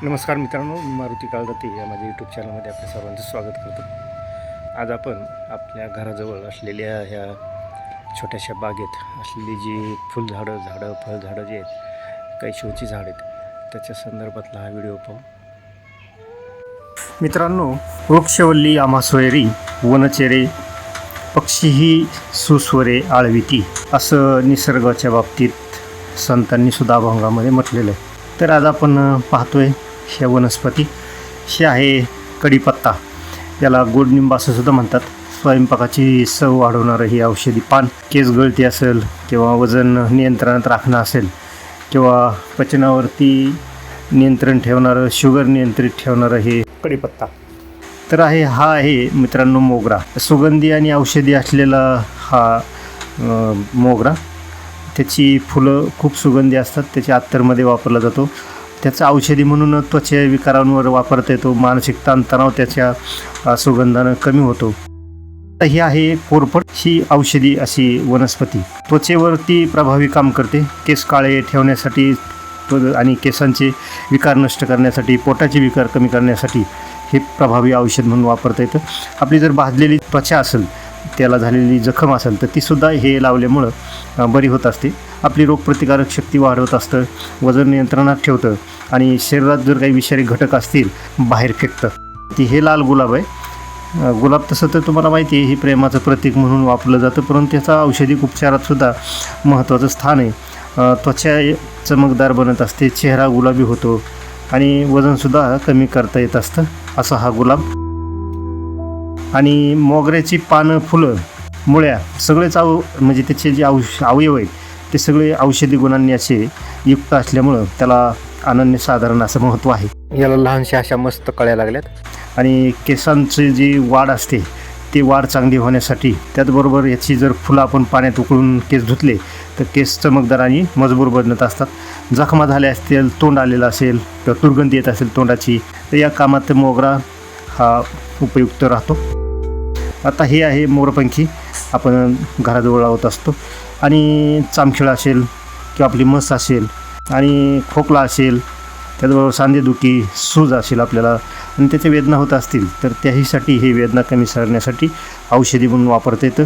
नमस्कार मित्रांनो, मी मारुती काळदाते या माझ्या यूट्यूब चॅनलमध्ये आपल्या सर्वांचं स्वागत करतो. आज आपण आपल्या घराजवळ असलेल्या ह्या छोट्याशा बागेत असलेली जी फुलझाडं फळझाडं जी आहेत, काही शोची झाडं आहेत, त्याच्या संदर्भातला हा व्हिडिओ पाहू. मित्रांनो, वृक्षवल्ली आम्हा सोयरी वनचेरे पक्षीही सुस्वरे आळविती असं निसर्गाच्या बाबतीत संतांनी सुद्धा अभंगामध्ये म्हटलेलं आहे. तर आज आपण पाहतोय ह्या वनस्पती ही आहे कढीपत्ता. याला गोडनिंब असं सुद्धा म्हणतात. स्वयंपाकाची चव वाढवणारं ही औषधी पान, केस गळती असेल किंवा वजन नियंत्रणात राखणं असेल किंवा पचनावरती नियंत्रण ठेवणारं, शुगर नियंत्रित ठेवणारं हे कढीपत्ता. तर हा आहे मित्रांनो मोगरा. सुगंधी आणि औषधी असलेला हा मोगरा. त्याची फुलं खूप सुगंधी असतात. त्याच्या अत्तरमध्ये वापरला जातो. त्याचा औषधी म्हणून त्वचा विकारांवर वापरता येतो. मानसिक ताणतणाव त्याच्या सुगंधानं कमी होतो. तर ही आहे कोरफड. ही औषधी अशी वनस्पती त्वचेवरती प्रभावी काम करते. केस काळे ठेवण्यासाठी आणि केसांचे विकार नष्ट करण्यासाठी, पोटाचे विकार कमी करण्यासाठी हे प्रभावी औषध म्हणून वापरता येतं. आपली जर भाजलेली त्वचा असेल, त्याला झालेली जखम असेल, तर तीसुद्धा हे लावल्यामुळं बरी होत असते. आपली रोगप्रतिकारक शक्ती वाढवत असतं, वजन नियंत्रणात ठेवतं आणि शरीरात जर काही विषारी घटक असतील बाहेर फेकतं. ती हे लाल गुलाब आहे. गुलाब तसं तर तुम्हाला माहिती आहे, हे प्रेमाचं प्रतीक म्हणून वापरलं जातं, परंतु त्याचा औषधी उपचारातसुद्धा महत्त्वाचं स्थान आहे. त्वचा चमकदार बनत असते, चेहरा गुलाबी होतो आणि वजनसुद्धा कमी करता येत असतं. असा हा गुलाब. आणि मोगऱ्याची पानं, फुलं, मुळ्या सगळेच म्हणजे त्याचे जे अवयव आहेत ते सगळे औषधी गुणांनी असे युक्त असल्यामुळं त्याला अनन्यसाधारण असं महत्त्व आहे. याला लहानशा अशा मस्त कळ्या लागल्यात आणि केसांची जी वाढ असते ती वाढ चांगली होण्यासाठी, त्याचबरोबर याची जर फुलं आपण पाण्यात उकळून केस धुतले तर केस चमकदार आणि मजबूत बनत असतात. जखमा झाल्या असतील, तोंड आलेलं असेल किंवा दुर्गंधी येत असेल तोंडाची, तर या कामात मोगरा हा उपयुक्त राहतो. आता हे आहे मोरपंखी. आपण घराजवळ लावत असतो. आणि चामखिळा असेल किंवा आपली म्हस असेल आणि खोकला असेल, त्याचबरोबर सांधेदुखी, सूज असेल आपल्याला आणि त्याच्या वेदना होत असतील, तर त्याहीसाठी हे वेदना कमी करण्यासाठी औषधी म्हणून वापरता येतं.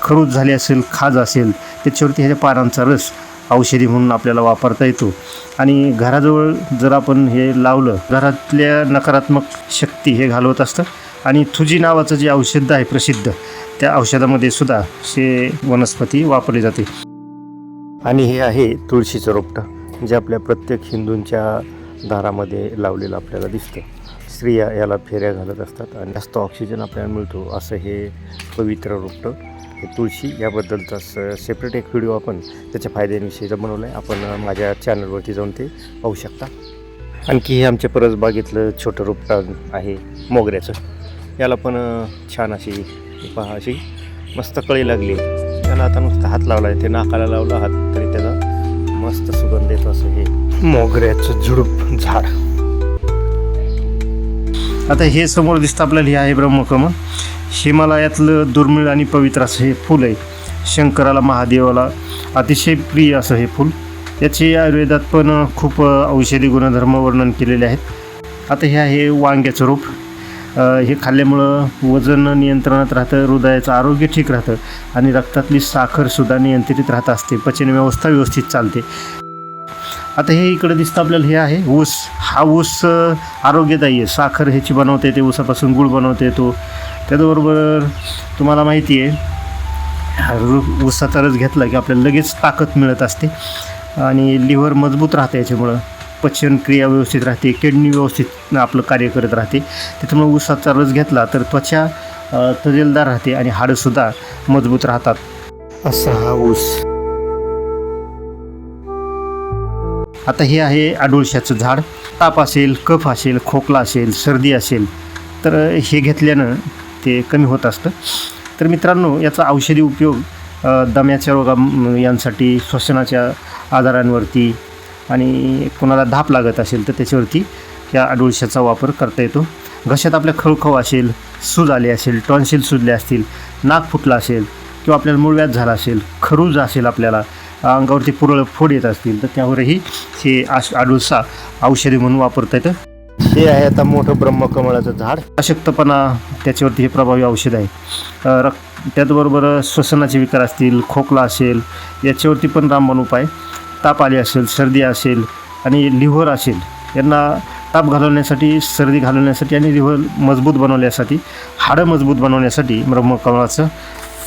खरूज झाली असेल, खाज असेल, त्याच्यावरती ह्याच्या पानांचा रस औषधी म्हणून आपल्याला वापरता येतो. आणि घराजवळ जर आपण हे लावलं, घरातल्या नकारात्मक शक्ती हे घालवत असतं. आणि थुजी नावाचं जे औषध आहे प्रसिद्ध, त्या औषधामध्ये सुद्धा हे वनस्पती वापरली जाते. आणि हे आहे तुळशीचं रोपटं, जे आपल्या प्रत्येक हिंदूंच्या दारामध्ये लावलेलं आपल्याला दिसतं. स्त्रिया याला फेऱ्या घालत असतात आणि जास्त ऑक्सिजन आपल्याला मिळतो असं हे पवित्र रोपटं, हे तुळशी. याबद्दलचा सेपरेट एक व्हिडिओ आपण त्याच्या फायद्यांविषयीचा बनवला आहे. आपण माझ्या चॅनलवरती जाऊन ते पाहू शकता. आणखी हे आमच्या परसबागेतलं छोटं रोपटं आहे मोगऱ्याचं. याला पण छान अशी पहा, अशी मस्त कळी लागली. त्याला आता नुसतं हात लावला आहे, ते नाकाला लावला हात तरी त्याला मस्त सुगंध येतो. असं हे मोगऱ्याचं झुडूप झाड. आता हे समोर दिसतं आपल्याला, हे आहे ब्रह्मकमळ. हिमालयातलं दुर्मिळ आणि पवित्र असं हे फूल आहे. शंकराला, महादेवाला अतिशय प्रिय असं हे फूल. याचे आयुर्वेदात पण खूप औषधी गुणधर्म वर्णन केलेले आहेत. आता हे आहे वांग्याचं रोप. हे खाल्ल्यामुळं वजन नियंत्रणात राहतं, हृदयाचं आरोग्य ठीक राहतं आणि रक्तातली साखरसुद्धा नियंत्रित राहत असते, पचनव्यवस्था व्यवस्थित चालते. आता हे इकडं दिसतं आपल्याला, हे आहे ऊस. हा ऊस आरोग्यदायी आहे. साखर ह्याची बनवता येते, ऊसापासून गूळ बनवता येतो. त्याचबरोबर तुम्हाला माहिती आहे, ऊसाचा रस घेतला की आपल्याला लगेच ताकद मिळत असते आणि लिव्हर मजबूत राहतं. याच्यामुळं पचनक्रिया व्यवस्थित राहते, किडनी व्यवस्थित आपलं कार्य करत राहते. त्याच्यामुळे ऊसाचा रस घेतला तर त्वचा तजेलदार राहते आणि हाडंसुद्धा मजबूत राहतात. असा हा ऊस. आता हे आहे अडुळशाचं झाड. ताप असेल, कफ असेल, खोकला असेल, सर्दी असेल, तर हे घेतल्यानं ते कमी होत असतं. तर मित्रांनो, याचा औषधी उपयोग दम्याच्या यांसाठी, श्वसनाच्या आजारांवरती आणि कोणाला धाप लागत असेल तर त्याच्यावरती या अडुळशाचा वापर करता येतो. घशात आपल्या खळखव असेल, सूज आली असेल, टॉन्सिल सुजले असतील, नाक फुटलं असेल किंवा आपल्याला मूळव्याध झाला असेल, खरूज असेल, आपल्याला अंगावरती पुरळ फोड येत असतील, तर त्यावरही हे अडुळसा औषधी म्हणून वापरता येतं. हे आहे आता मोठं ब्रह्मकमळाचं झाड. अशक्तपणा त्याच्यावरती हे प्रभावी औषध आहे. त्याचबरोबर श्वसनाचे विकार असतील, खोकला असेल, याच्यावरती पण रामबाण उपाय. ताप आली असेल, सर्दी असेल आणि लिव्हर असेल, यांना ताप घालवण्यासाठी, सर्दी घालवण्यासाठी आणि लिव्हर मजबूत बनवण्यासाठी, हाडं मजबूत बनवण्यासाठी ब्रह्मकमळाचं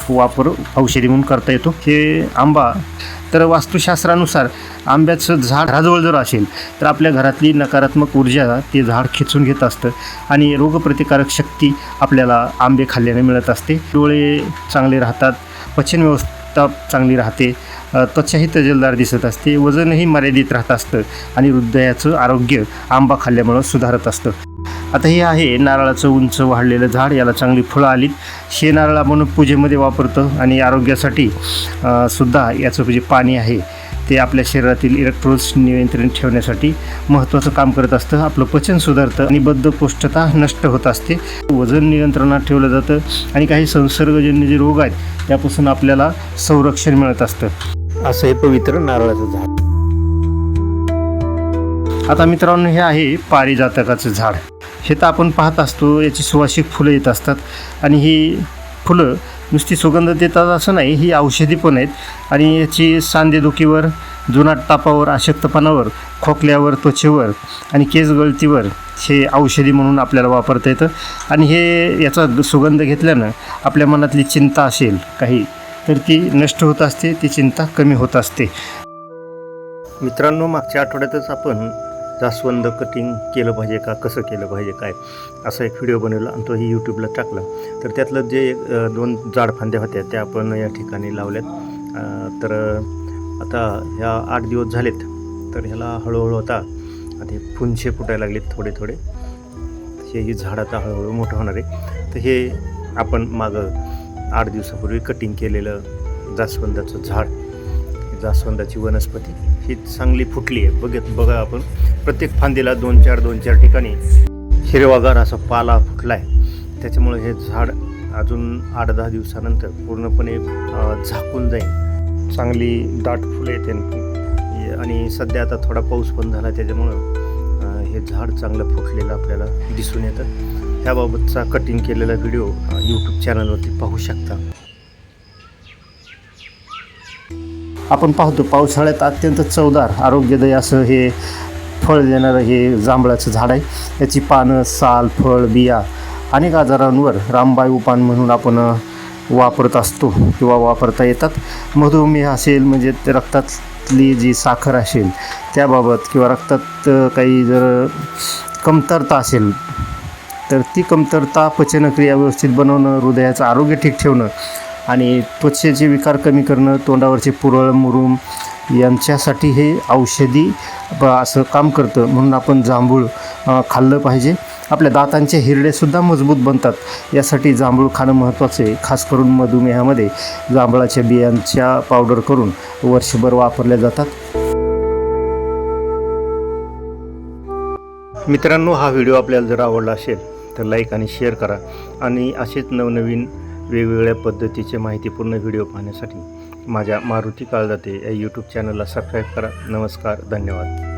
वापर औषधी म्हणून करता येतो. हे आंबा तर वास्तुशास्त्रानुसार आंब्याचं झाड घराजवळ जर असेल तर आपल्या घरातली नकारात्मक ऊर्जा ते झाड खेचून घेत असतं आणि रोगप्रतिकारक शक्ती आपल्याला आंबे खाल्ल्याने मिळत असते. डोळे चांगले राहतात, पचनव्यवस्था चांगली राहते, त्वचाही तजेलदार दिसत असते, वजनही मर्यादित राहत असतं आणि हृदयाचं आरोग्य आंबा खाल्ल्यामुळं सुधारत असतं. आता हे आहे नारळाचं उंच वाढलेलं झाड. याला चांगली फळं आलीत. हे नारळ आपण पूजेमध्ये वापरतो आणि आरोग्यासाठी सुद्धा याचं जे पाणी आहे ते आपल्या शरीरातील इलेक्ट्रोड्स नियंत्रण ठेवण्यासाठी महत्त्वाचं काम करत असतं. आपलं पचन सुधारतं आणि बद्धकोष्ठता नष्ट होत असते. वजन नियंत्रणात ठेवलं जातं आणि काही संसर्गजन्य जे रोग आहेत त्यापासून आपल्याला संरक्षण मिळत असतं. असं हे पवित्र नारळाचं झाड. आता मित्रांनो, हे आहे पारिजातकाचं झाड. हे तर आपण पाहत असतो, याची सुवासिक फुलं येत असतात आणि ही फुलं नुसती सुगंध देतात असं नाही, ही औषधी पण आहेत आणि याची सांधेदुखीवर, जुनाट तापावर, अशक्तपणावर, खोकल्यावर, त्वचेवर आणि केस गळतीवर हे औषधी म्हणून आपल्याला वापरता येतं. आणि हे याचा सुगंध घेतल्यानं आपल्या मनातली चिंता असेल काही तर ती नष्ट होत असते, ती चिंता कमी होत असते. मित्रांनो, मागच्या आठवड्यातच आपण जास्वंद कटिंग केलं पाहिजे का, कसं केलं पाहिजे काय, असा एक व्हिडिओ बनवला आणि तोही यूट्यूबला टाकला. तर त्यातलं जे 2 जाड फांद्या होत्या त्या आपण या ठिकाणी लावल्यात. तर आता ह्या 8 दिवस झालेत. तर ह्याला हळूहळू आता हे फुंचे फुटायला लागलेत थोडे थोडे. हे झाड आता हळूहळू मोठं होणार आहे. तर हे आपण मागं 8 दिवसापूर्वी कटिंग केलेलं जास्वंदाचं झाड, जास्वंदाची वनस्पती ही चांगली फुटली आहे. बघा आपण प्रत्येक फांदीला 2-4 ठिकाणी हिरवागार असा पाला फुटला आहे. त्याच्यामुळे हे झाड अजून 8-10 दिवसानंतर पूर्णपणे झाकून जाईल. चांगली दाट फुलं येते आणि सध्या आता थोडा पाऊस पण झाला, त्याच्यामुळं हे झाड चांगलं फुटलेलं आपल्याला दिसून येतं. ह्याबाबतचा कटिंग केलेला व्हिडिओ यूट्यूब चॅनलवरती पाहू शकता. आपण पाहतो पावसाळ्यात अत्यंत चवदार, आरोग्यदायी असं हे फळ देणारं हे जांभळाचं झाड आहे. याची पानं, साल, फळ, बिया अनेक आजारांवर रामबाण उपाय म्हणून आपण वापरत असतो किंवा वापरता येतात. मधुमेह असेल, म्हणजे रक्तातली जी साखर असेल त्याबाबत, किंवा रक्तात काही जर कमतरता असेल तर ती कमतरता, पचनक्रिया व्यवस्थित बनवणं, हृदयाचं आरोग्य ठीक ठेवणं आणि त्वचेचे विकार कमी करणं, तोंडावरचे पुरळ, मुरूम यांच्यासाठी हे औषधी असं काम करतं. म्हणून आपण जांभूळ खाल्लं पाहिजे. आपल्या दातांचे हिरडेसुद्धा मजबूत बनतात, यासाठी जांभूळ खाणं महत्त्वाचं आहे. खास करून मधुमेहामध्ये जांभळाच्या बियांच्या पावडर करून वर्षभर वापरल्या जातात. मित्रांनो, हा व्हिडिओ आपल्याला जर आवडला असेल तर लाईक आणि शेअर करा आणि असेच नवनवीन वेगवेगळ्या पद्धतीचे माहितीपूर्ण व्हिडिओ पाहण्यासाठी माझ्या मारुती काळजाते या यूट्यूब चॅनलला सबस्क्राईब करा. नमस्कार, धन्यवाद.